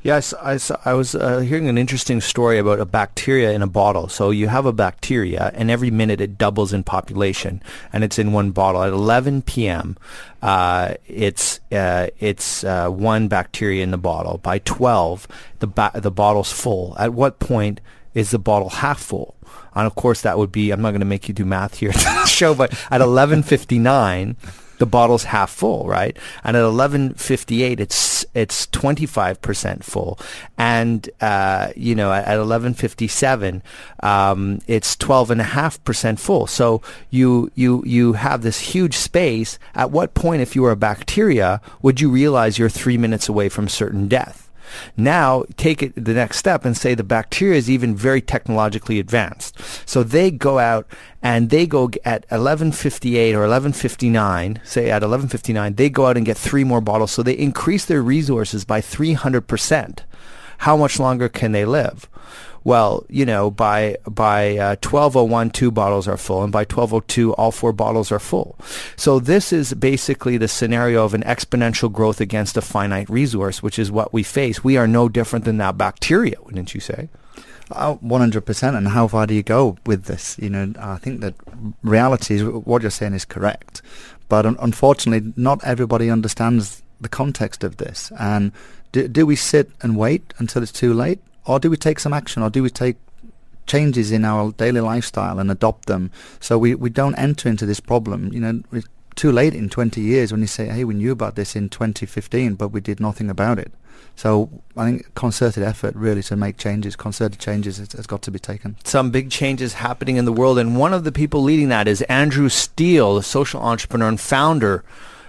S4: Yes, I was hearing an interesting story about a bacteria in a bottle. So you have a bacteria, and every minute it doubles in population, and it's in one bottle. At 11 p.m., it's one bacteria in the bottle. By 12, the bottle's full. At what point is the bottle half full? And of course, that would be, I'm not going to make you do math here at the show, but at 11:59, the bottle's half full, right? And at 11:58, it's 25% full. And, at 11:57, it's 12.5% full. So you have this huge space. At what point, if you were a bacteria, would you realize you're 3 minutes away from certain death? Now, take it the next step and say the bacteria is even very technologically advanced. So they go out and they go at 11:58 or 11:59, say at 11:59, they go out and get 3 more bottles. So they increase their resources by 300%. How much longer can they live? Well, by 12:01, 2 bottles are full, and by 12:02, all 4 bottles are full. So this is basically the scenario of an exponential growth against a finite resource, which is what we face. We are no different than that bacteria, wouldn't you say?
S6: 100%. And how far do you go with this? I think that reality is what you're saying is correct, but unfortunately, not everybody understands the context of this. And do we sit and wait until it's too late? Or do we take some action, or do we take changes in our daily lifestyle and adopt them so we don't enter into this problem? It's too late in 20 years when you say, hey, we knew about this in 2015, but we did nothing about it. So I think concerted effort really to make changes, concerted changes has got to be taken. Some
S4: big changes happening in the world, and one of the people leading that is Andrew Steele, the social entrepreneur and founder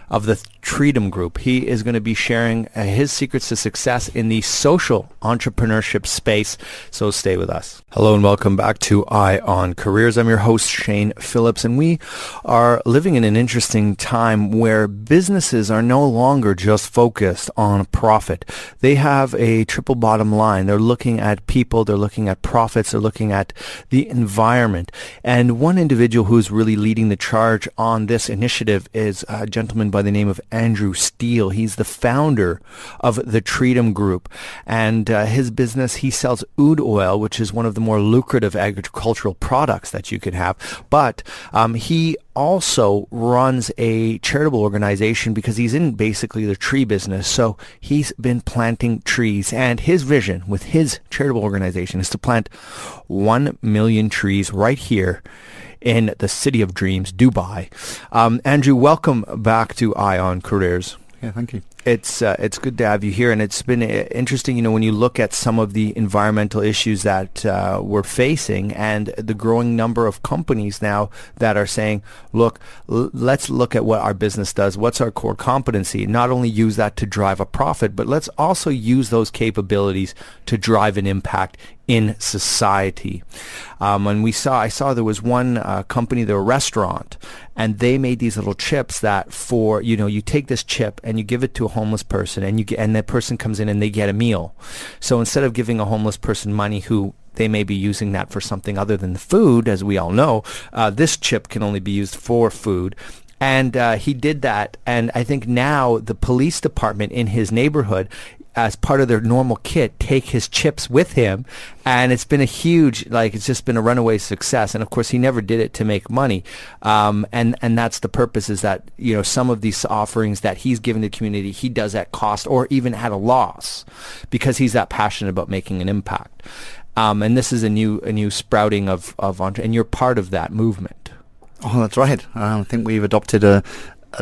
S4: of the Treedom Group. He is going to be sharing his secrets to success in the social entrepreneurship space. So stay with us. Hello and welcome back to Eye on Careers. I'm your host, Shane Phillips, and we are living in an interesting time where businesses are no longer just focused on profit. They have a triple bottom line. They're looking at people, they're looking at profits, they're looking at the environment. And one individual who's really leading the charge on this initiative is a gentleman by the name of Andrew Steele. He's the founder of the Treedom Group, and his business, he sells oud oil, which is one of the more lucrative agricultural products that you can have. But he also runs a charitable organization because he's in basically the tree business. So he's been planting trees, and his vision with his charitable organization is to plant 1 million trees right here in the City of Dreams, Dubai. Andrew, welcome back to Eye on Careers.
S6: Yeah, thank you.
S4: It's good to have you here, and it's been interesting, when you look at some of the environmental issues that we're facing and the growing number of companies now that are saying, look, let's look at what our business does, what's our core competency, not only use that to drive a profit, but let's also use those capabilities to drive an impact in society. And I saw there was one company, a restaurant, and they made these little chips that you take this chip and you give it to a homeless person, and that person comes in and they get a meal. So instead of giving a homeless person money who they may be using that for something other than the food, as we all know, this chip can only be used for food. And he did that, and I think now the police department in his neighborhood, as part of their normal kit, take his chips with him, and it's been a huge, it's just been a runaway success. And of course, he never did it to make money, and that's the purpose, is that some of these offerings that he's given to the community, he does at cost or even at a loss, because he's that passionate about making an impact. And this is a new sprouting of and you're part of that movement.
S6: Oh, that's right. I think we've adopted a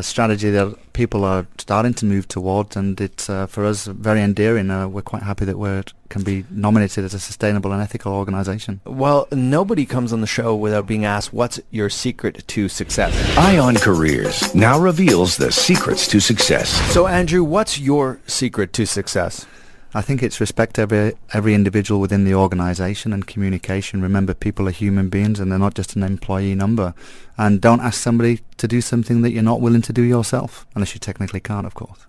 S6: strategy that people are starting to move towards, and it's for us very endearing. We're quite happy that we can be nominated as a sustainable and ethical organisation.
S4: Well, nobody comes on the show without being asked, what's your secret to success?
S1: Eye on Careers now reveals the secrets to success.
S4: So Andrew, what's your secret to success?
S6: I think it's respect every individual within the organisation and communication. Remember, people are human beings and they're not just an employee number. And don't ask somebody to do something that you're not willing to do yourself, unless you technically can't, of course.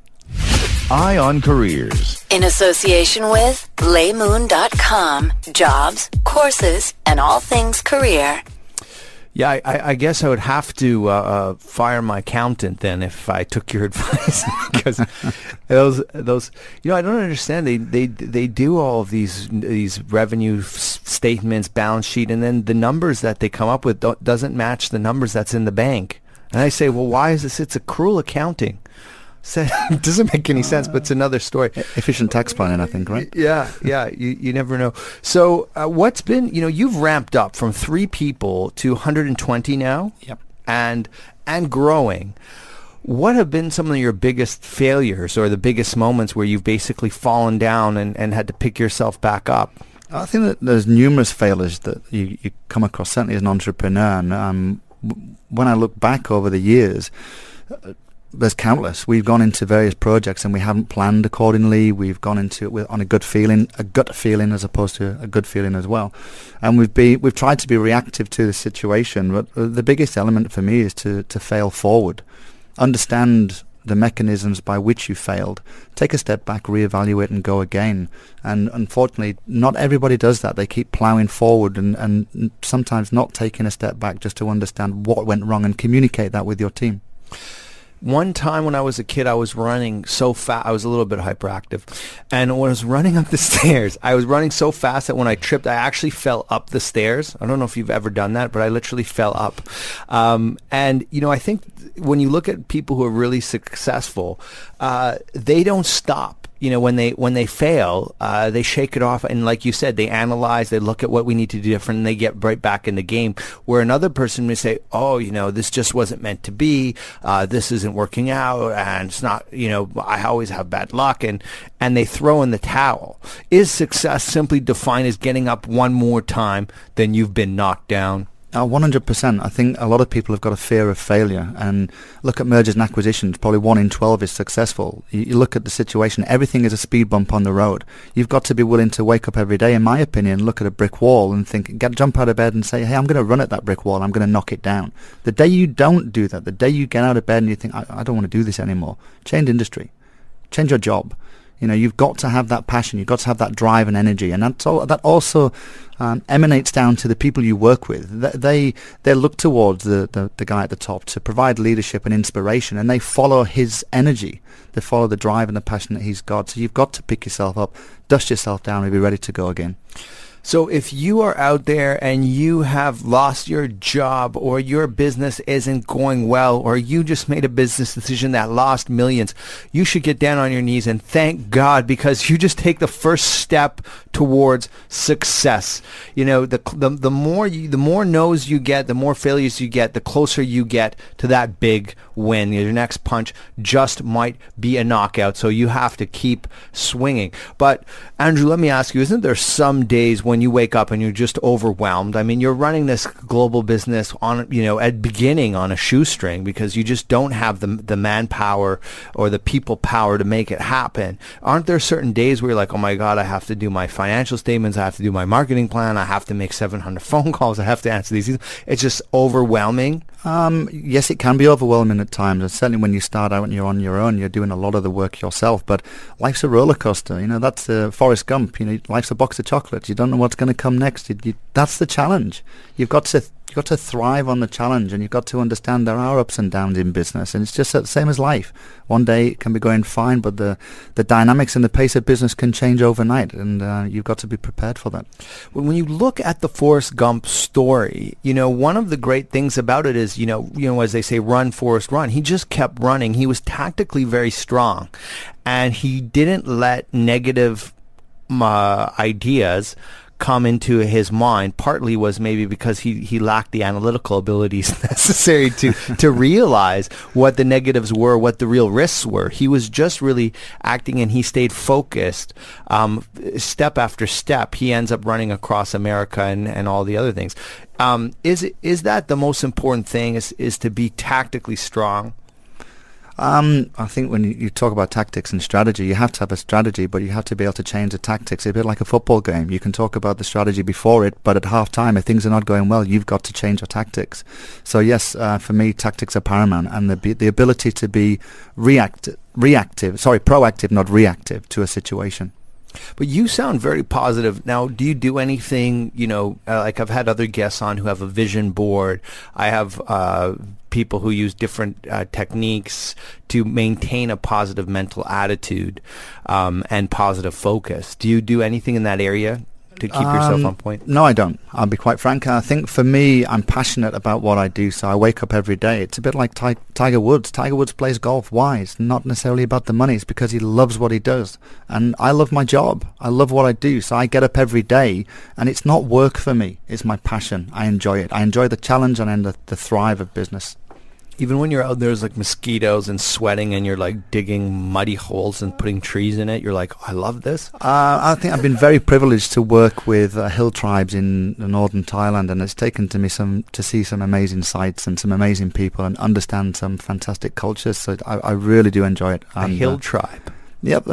S1: Eye on Careers.
S2: In association with laymoon.com, jobs, courses, and all things career.
S4: Yeah, I guess I would have to fire my accountant then if I took your advice, because those I don't understand. They do all of these revenue statements, balance sheet, and then the numbers that they come up with doesn't match the numbers that's in the bank. And I say, well, why is this? It's accrual accounting. It doesn't make any sense, but it's another story.
S6: Efficient tax planning, I think, right?
S4: Yeah. You never know. So what's been, you've ramped up from 3 people to 120 now.
S6: Yep.
S4: And growing. What have been some of your biggest failures or the biggest moments where you've basically fallen down and had to pick yourself back up?
S6: I think that there's numerous failures that you come across, certainly as an entrepreneur. And when I look back over the years, there's countless. We've gone into various projects and we haven't planned accordingly. We've gone into it on a gut feeling as opposed to a good feeling as well. And we've tried to be reactive to the situation. But the biggest element for me is to fail forward, understand the mechanisms by which you failed, take a step back, reevaluate, and go again. And unfortunately, not everybody does that. They keep ploughing forward and sometimes not taking a step back just to understand what went wrong and communicate that with your team.
S4: One time when I was a kid, I was running so fast. I was a little bit hyperactive. And when I was running up the stairs, I was running so fast that when I tripped, I actually fell up the stairs. I don't know if you've ever done that, but I literally fell up. And, I think when you look at people who are really successful, they don't stop. When they fail, they shake it off, and like you said, they analyze, they look at what we need to do different, and they get right back in the game. Where another person may say, "Oh, this just wasn't meant to be. This isn't working out, and it's not. I always have bad luck," and they throw in the towel. Is success simply defined as getting up one more time than you've been knocked down?
S6: 100%. I think a lot of people have got a fear of failure, and look at mergers and acquisitions. Probably 1 in 12 is successful. You look at the situation, everything is a speed bump on the road. You've got to be willing to wake up every day, in my opinion, look at a brick wall and jump out of bed and say, hey, I'm going to run at that brick wall, I'm going to knock it down. The day you don't do that, the day you get out of bed and you think, I don't want to do this anymore, change industry, change your job. You've got to have that passion. You've got to have that drive and energy, and that also emanates down to the people you work with. They look towards the guy at the top to provide leadership and inspiration, and they follow his energy. They follow the drive and the passion that he's got. So you've got to pick yourself up, dust yourself down, and be ready to go again.
S4: So if you are out there and you have lost your job, or your business isn't going well, or you just made a business decision that lost millions, you should get down on your knees and thank God, because you just take the first step towards success. The more no's you get, the more failures you get, the closer you get to that big win. Your next punch just might be a knockout, so you have to keep swinging. But Andrew, let me ask you, isn't there some days when you wake up and you're just overwhelmed? I mean, you're running this global business at beginning on a shoestring, because you just don't have the manpower or the people power to make it happen. Aren't there certain days where you're like, oh my God, I have to do my financial statements, I have to do my marketing plan, I have to make 700 phone calls, I have to answer these. It's just overwhelming.
S6: Yes, it can be overwhelming at times, and certainly when you start out and you're on your own, you're doing a lot of the work yourself. But life's a roller coaster. That's Forrest Gump. Life's a box of chocolates. You don't know what's going to come next. That's the challenge. You've got to thrive on the challenge, and you've got to understand there are ups and downs in business, and it's just the same as life. One day it can be going fine, but the dynamics and the pace of business can change overnight, and you've got to be prepared for that.
S4: When you look at the Forrest Gump story, one of the great things about it is, as they say, run, Forrest, run. He just kept running. He was tactically very strong, and he didn't let negative ideas come into his mind. Partly was maybe because he lacked the analytical abilities necessary to realize what the negatives were, what the real risks were. He was just really acting, and he stayed focused. Step after step, he ends up running across America and all the other things. Is that the most important thing, is to be tactically strong?
S6: I think when you talk about tactics and strategy, you have to have a strategy, but you have to be able to change the tactics. It's a bit like a football game. You can talk about the strategy before it, but at half-time, if things are not going well, you've got to change your tactics. So yes, for me, tactics are paramount, and the ability to be proactive, not reactive to a situation.
S4: But you sound very positive. Now, do you do anything, like I've had other guests on who have a vision board. I have people who use different techniques to maintain a positive mental attitude and positive focus. Do you do anything in that area to keep yourself on point?
S6: No, I don't. I'll be quite frank. I think for me, I'm passionate about what I do, so I wake up every day. It's a bit like Tiger Woods. Tiger Woods plays golf. Why? It's not necessarily about the money. It's because he loves what he does. And I love my job. I love what I do, so I get up every day, and it's not work for me. It's my passion. I enjoy it. I enjoy the challenge and the thrive of business.
S4: Even when you're out there's like mosquitoes and sweating and you're like digging muddy holes and putting trees in it, you're like, I love this?
S6: I think I've been very privileged to work with hill tribes in northern Thailand, and it's taken to me to see some amazing sights and some amazing people and understand some fantastic cultures. So I really do enjoy it.
S4: A hill tribe?
S6: Yep,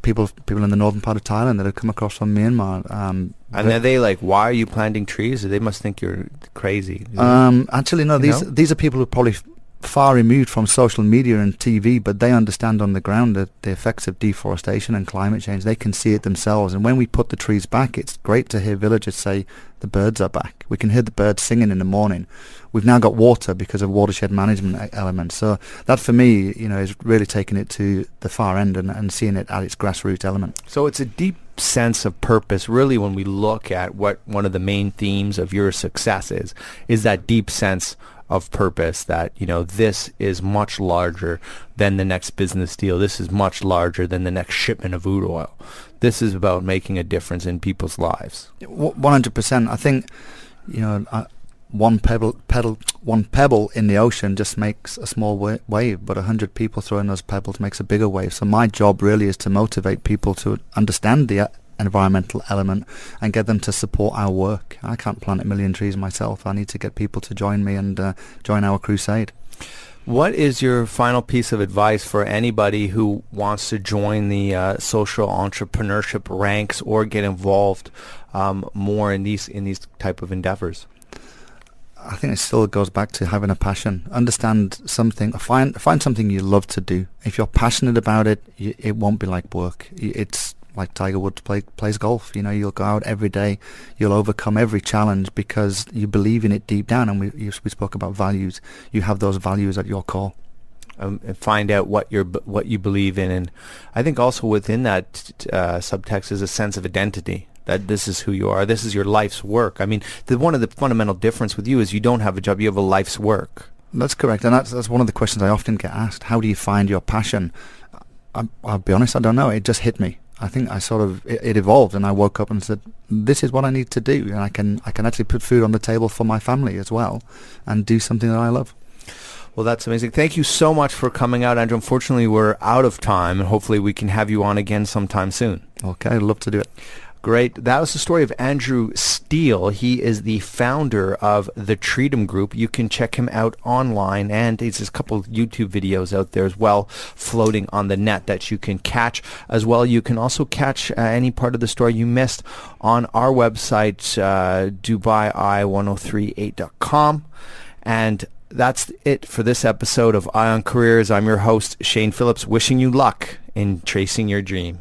S6: people in the northern part of Thailand that have come across from Myanmar.
S4: And are they like, why are you planting trees? They must think you're crazy.
S6: Actually, no, these are people who probably far removed from social media and TV, but they understand on the ground the effects of deforestation and climate change. They can see it themselves, and when we put the trees back, it's great to hear villagers say the birds are back. We can hear the birds singing in the morning. We've now got water because of watershed management elements. So that for me, is really taking it to the far end and seeing it at its grassroots element.
S4: So it's a deep sense of purpose, really, when we look at what one of the main themes of your success is that deep sense of purpose that, this is much larger than the next business deal. This is much larger than the next shipment of food oil. This is about making a difference in people's lives.
S6: 100%. I think, one pebble in the ocean just makes a small wave, but 100 people throwing those pebbles makes a bigger wave. So my job really is to motivate people to understand the environmental element and get them to support our work. I can't plant 1 million trees myself. I need to get people to join me and join our crusade.
S4: What is your final piece of advice for anybody who wants to join the social entrepreneurship ranks or get involved more in these type of endeavors?
S6: I think it still goes back to having a passion. Understand something. Find something you love to do. If you're passionate about it, it won't be like work. It's like Tiger Woods plays golf. You'll go out every day. You'll overcome every challenge because you believe in it deep down. And we spoke about values. You have those values at your core.
S4: And find out what you believe in, and I think also within that subtext is a sense of identity. That this is who you are. This is your life's work. I mean, one of the fundamental difference with you is you don't have a job. You have a life's work.
S6: That's correct, and that's one of the questions I often get asked. How do you find your passion? I'll be honest, I don't know. It just hit me. I think it evolved, and I woke up and said, "This is what I need to do, and I can actually put food on the table for my family as well, and do something that I love."
S4: Well, that's amazing. Thank you so much for coming out, Andrew. Unfortunately, we're out of time, and hopefully we can have you on again sometime soon.
S6: Okay, I'd love to do it.
S4: Great. That was the story of Andrew Steele. He is the founder of the Treedom Group. You can check him out online, and there's a couple YouTube videos out there as well floating on the net that you can catch as well. You can also catch any part of the story you missed on our website, DubaiI1038.com. And that's it for this episode of Eye on Careers. I'm your host, Shane Phillips, wishing you luck in chasing your dream.